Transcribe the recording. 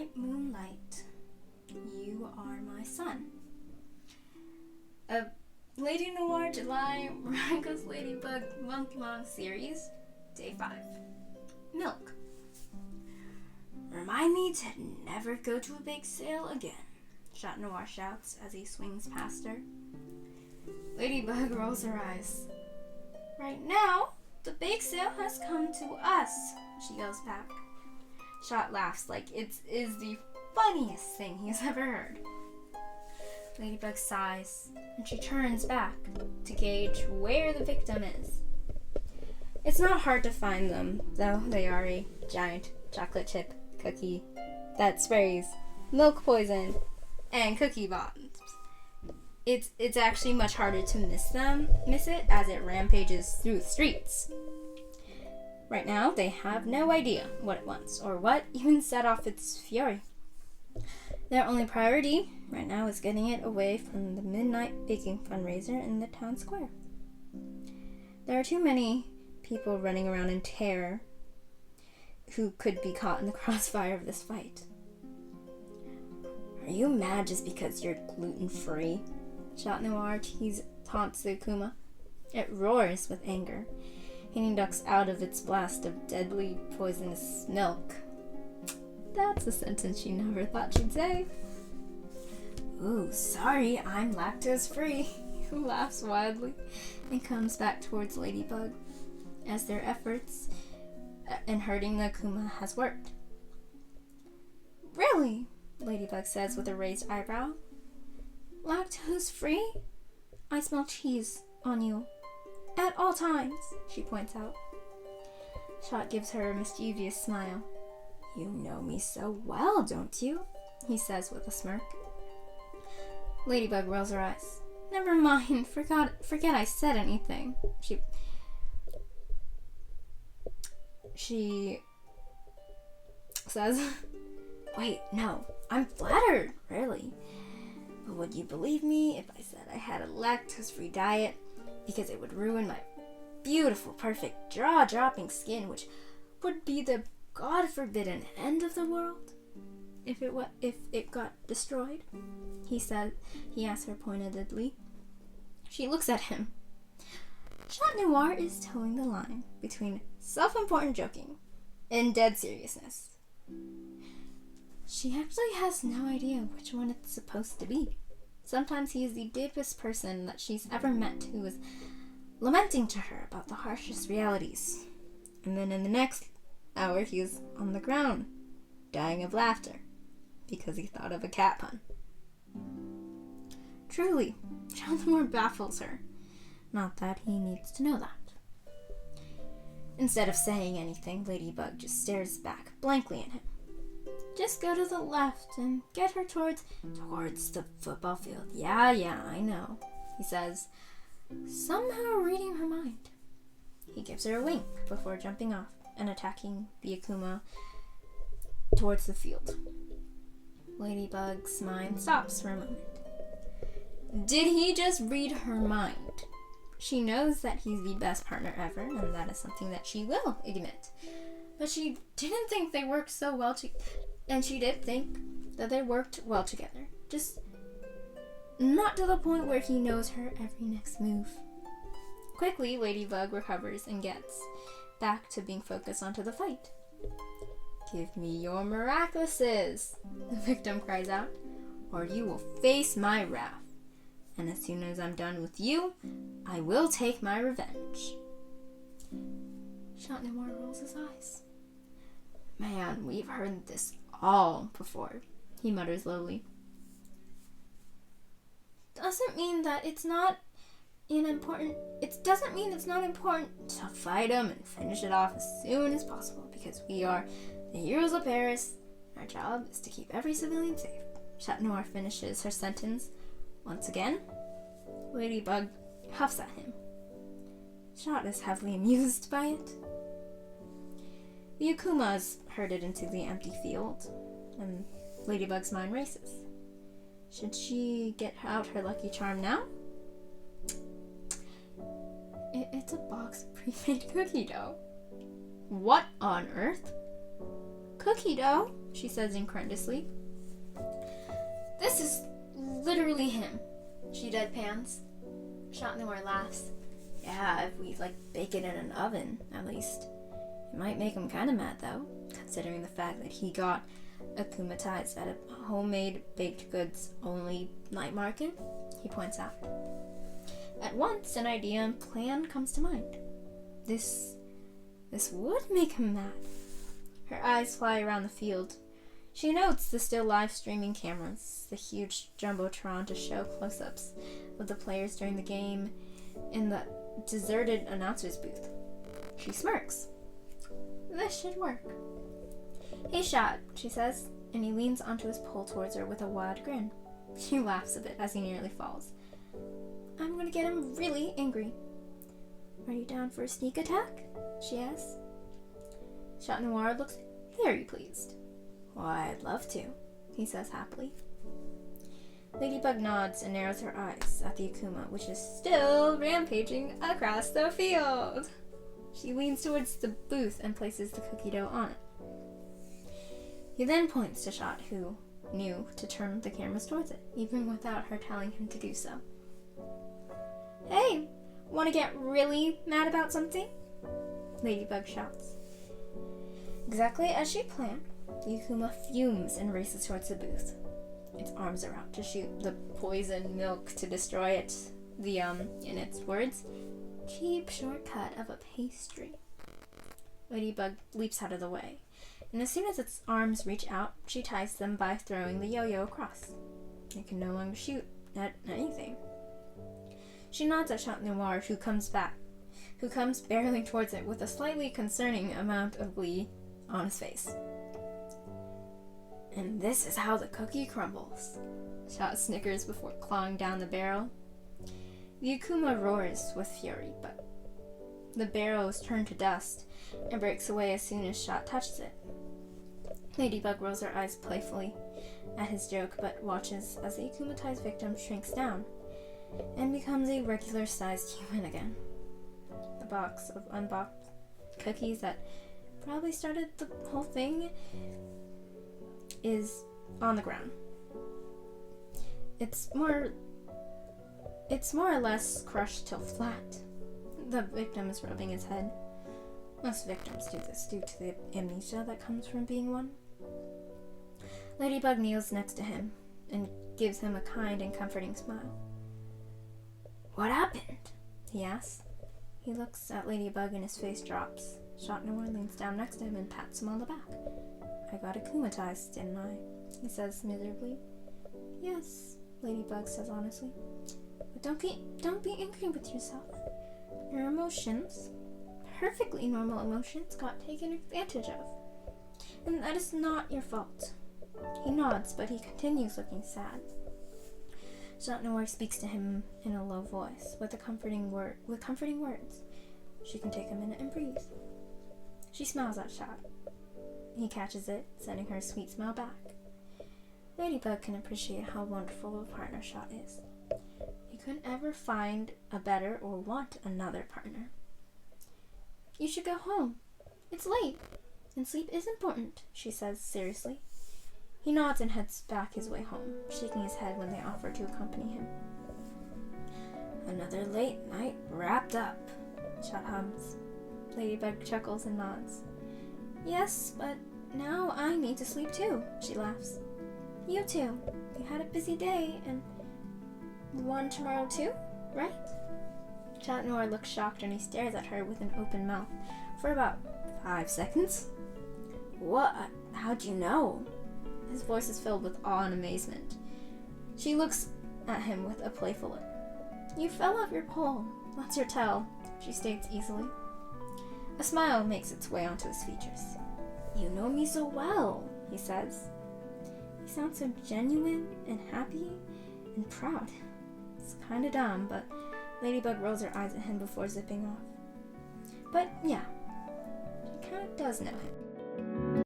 Alright, Moonlight. You are my son. A Ladynoir July Miraculous Ladybug month-long series, Day 5. Milk. Remind me to never go to a bake sale again, Shaniartist shouts as he swings past her. Ladybug rolls her eyes. Right now, the bake sale has come to us, she yells back. Shot laughs like it is the funniest thing he's ever heard. Ladybug sighs, and she turns back to gauge where the victim is. It's not hard to find them, though they are a giant chocolate chip cookie that sprays milk poison and cookie bombs. It's actually much harder to miss it as it rampages through the streets. Right now, they have no idea what it wants or what even set off its fury. Their only priority right now is getting it away from the midnight baking fundraiser in the town square. There are too many people running around in terror who could be caught in the crossfire of this fight. Are you mad just because you're gluten-free? Shaniartist taunts the akuma. It roars with anger. He ducks out of its blast of deadly poisonous milk. That's a sentence she never thought she'd say. Ooh, sorry, I'm lactose-free. He laughs wildly and comes back towards Ladybug as their efforts in hurting the akuma has worked. Really? Ladybug says with a raised eyebrow. Lactose-free? I smell cheese on you. At all times, she points out. Shot gives her a mischievous smile. You know me so well, don't you? He says with a smirk. Ladybug rolls her eyes. Never mind, forget I said anything. She says, wait, no, I'm flattered, really. But would you believe me if I said I had a lactose-free diet? Because it would ruin my beautiful, perfect, jaw-dropping skin, which would be the God-forbidden end of the world if it got destroyed. He asks her pointedly. She looks at him. Shaniartist is towing the line between self-important joking and dead seriousness. She actually has no idea which one it's supposed to be. Sometimes he is the deepest person that she's ever met who is lamenting to her about the harshest realities. And then in the next hour, he is on the ground, dying of laughter, because he thought of a cat pun. Truly, Shaniartist baffles her. Not that he needs to know that. Instead of saying anything, Ladybug just stares back blankly at him. Just go to the left and get her towards the football field. Yeah, I know, he says, somehow reading her mind. He gives her a wink before jumping off and attacking the akuma towards the field. Ladybug's mind stops for a moment. Did he just read her mind? She knows that he's the best partner ever, and that is something that she will admit. But she didn't think they worked so well and she did think that they worked well together. Just not to the point where he knows her every next move. Quickly, Ladybug recovers and gets back to being focused onto the fight. Give me your miraculouses, the victim cries out, or you will face my wrath. And as soon as I'm done with you, I will take my revenge. Shaniartist rolls his eyes. Man, we've heard this all before, he mutters lowly. Doesn't mean it's not important to fight him and finish it off as soon as possible, because we are the heroes of Paris. Our job is to keep every civilian safe. Shaniartist finishes her sentence once again. Ladybug huffs at him. Shot is heavily amused by it. The akuma is herded into the empty field, and Ladybug's mind races. Should she get out her lucky charm now? It's a box of pre-made cookie dough. What on earth? Cookie dough? she says incredulously. This is literally him, she deadpans. Shaniartist laughs. Yeah, if we, bake it in an oven, at least. It might make him kinda mad, though, considering the fact that he got akumatized at a homemade baked goods only night market, he points out. At once, an idea and plan comes to mind. This would make him mad. Her eyes fly around the field. She notes the still live streaming cameras, the huge jumbotron to show close-ups of the players during the game, and the deserted announcer's booth. She smirks. This should work. Hey, Shot, she says, and he leans onto his pole towards her with a wide grin. She laughs a bit as he nearly falls. I'm gonna get him really angry. Are you down for a sneak attack? She asks. Shaniartist looks very pleased. Why, I'd love to, he says happily. Ladybug nods and narrows her eyes at the akuma, which is still rampaging across the field. She leans towards the booth and places the cookie dough on it. He then points to Shot, who knew to turn the cameras towards it, even without her telling him to do so. Hey, want to get really mad about something? Ladybug shouts. Exactly as she planned, the akuma fumes and races towards the booth. Its arms are out to shoot the poison milk to destroy it. The, in its words, cheap shortcut of a pastry. Ladybug leaps out of the way, and as soon as its arms reach out, she ties them by throwing the yo-yo across. It can no longer shoot at anything. She nods at Shaniartist, who comes barreling towards it with a slightly concerning amount of glee on his face. And this is how the cookie crumbles. Shot snickers before clawing down the barrel. The akuma roars with fury, but the barrel is turned to dust and breaks away as soon as Shot touches it. Ladybug rolls her eyes playfully at his joke, but watches as the akumatized victim shrinks down and becomes a regular-sized human again. The box of unboxed cookies that probably started the whole thing is on the ground. It's more or less crushed till flat. The victim is rubbing his head. Most victims do this due to the amnesia that comes from being one. Ladybug kneels next to him and gives him a kind and comforting smile. What happened? He asks. He looks at Ladybug and his face drops. Shaniartist leans down next to him and pats him on the back. I got akumatized, didn't I? He says miserably. Yes, Ladybug says honestly. But don't be angry with yourself. Your emotions, perfectly normal emotions, got taken advantage of. And that is not your fault. He nods, but he continues looking sad. Shaniartist speaks to him in a low voice, with comforting words. She can take a minute and breathe. She smiles at Shot. He catches it, sending her a sweet smile back. Ladybug can appreciate how wonderful of a partner Shot is. He couldn't ever find a better or want another partner. You should go home. It's late, and sleep is important, she says seriously. He nods and heads back his way home, shaking his head when they offer to accompany him. Another late night wrapped up, Shot hums. Ladybug chuckles and nods. Yes, but now I need to sleep too, she laughs. You too. You had a busy day, and one tomorrow too, right? Shaniartist looks shocked and he stares at her with an open mouth for about 5 seconds. What? How'd you know? His voice is filled with awe and amazement. She looks at him with a playful look. You fell off your pole. That's your tell, she states easily. A smile makes its way onto his features. You know me so well, he says. He sounds so genuine and happy and proud. It's kinda dumb, but Ladybug rolls her eyes at him before zipping off. But yeah, she kinda does know him.